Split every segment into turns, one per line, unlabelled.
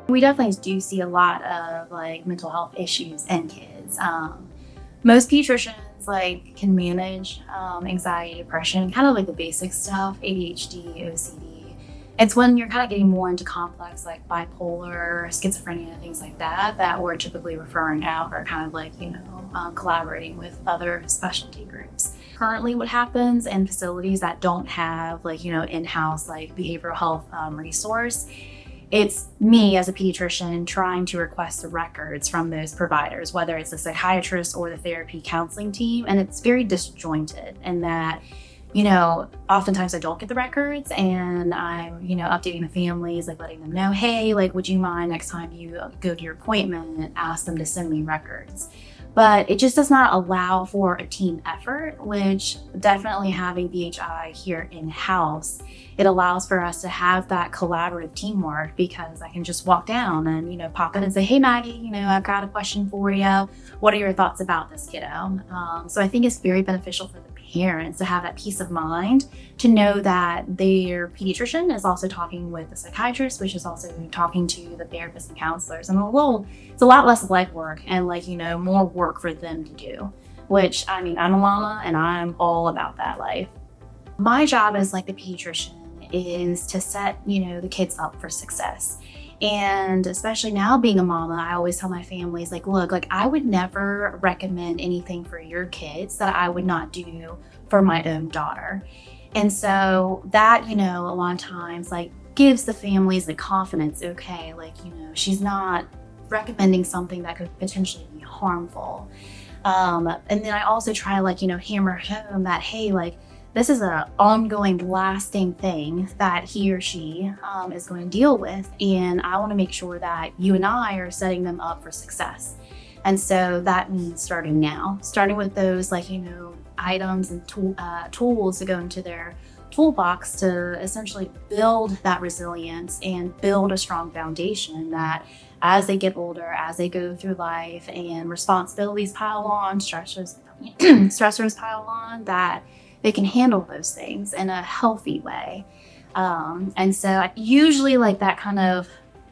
We definitely do see a lot of like mental health issues in kids. Most pediatricians like can manage anxiety, depression, kind of like the basic stuff, ADHD, OCD. It's when you're kind of getting more into complex like bipolar, schizophrenia, things like that, that we're typically referring out or kind of like, collaborating with other specialty groups. Currently what happens in facilities that don't have like, in-house like behavioral health resource, it's me as a pediatrician trying to request the records from those providers, whether it's the psychiatrist or the therapy counseling team. And it's very disjointed in that, oftentimes I don't get the records and I'm, updating the families, like letting them know, hey, like, would you mind next time you go to your appointment and ask them to send me records? But it just does not allow for a team effort, which definitely having BHI here in-house, it allows for us to have that collaborative teamwork because I can just walk down and, pop in and say, hey, Maggie, I've got a question for you. What are your thoughts about this kiddo? So I think it's very beneficial for the parents to have that peace of mind to know that their pediatrician is also talking with the psychiatrist, which is also talking to the therapists and counselors. And it's a lot less legwork and more work for them to do, which I'm a mama and I'm all about that life. My job as like the pediatrician is to set, the kids up for success. And especially now being a mama, I always tell my families look, I would never recommend anything for your kids that I would not do for my own daughter. And so that, a lot of times gives the families the confidence, okay, she's not recommending something that could potentially be harmful. And then I also try hammer home that, hey, this is an ongoing, lasting thing that he or she is going to deal with. And I want to make sure that you and I are setting them up for success. And so that means starting now, starting with those items and tools to go into their toolbox to essentially build that resilience and build a strong foundation that as they get older, as they go through life and responsibilities pile on, stressors pile on, that they can handle those things in a healthy way. And so I usually that kind of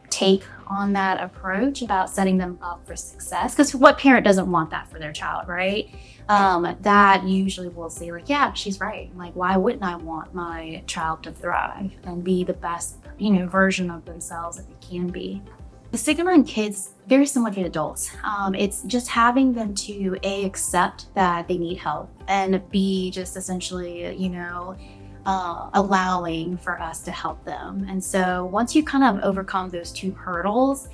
take on that approach about setting them up for success, because what parent doesn't want that for their child, right? That usually will say yeah, she's right. Why wouldn't I want my child to thrive and be the best, version of themselves that they can be? The stigma in kids, very similar to adults. It's just having them to accept that they need help and B, just essentially, allowing for us to help them. And so once you kind of overcome those two hurdles,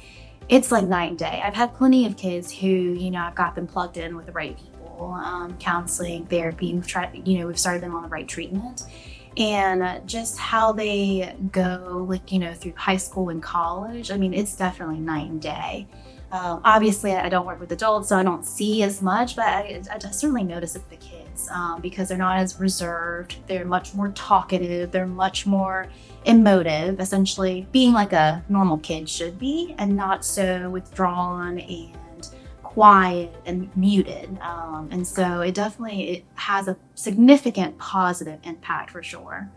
it's like night and day. I've had plenty of kids who, I've got them plugged in with the right people, counseling, therapy. We've started them on the right treatment. And just how they go, through high school and college, it's definitely night and day. Obviously, I don't work with adults, so I don't see as much, but I certainly notice it with the kids because they're not as reserved. They're much more talkative. They're much more emotive, essentially being like a normal kid should be, and not so withdrawn and quiet and muted. And so it has a significant positive impact for sure.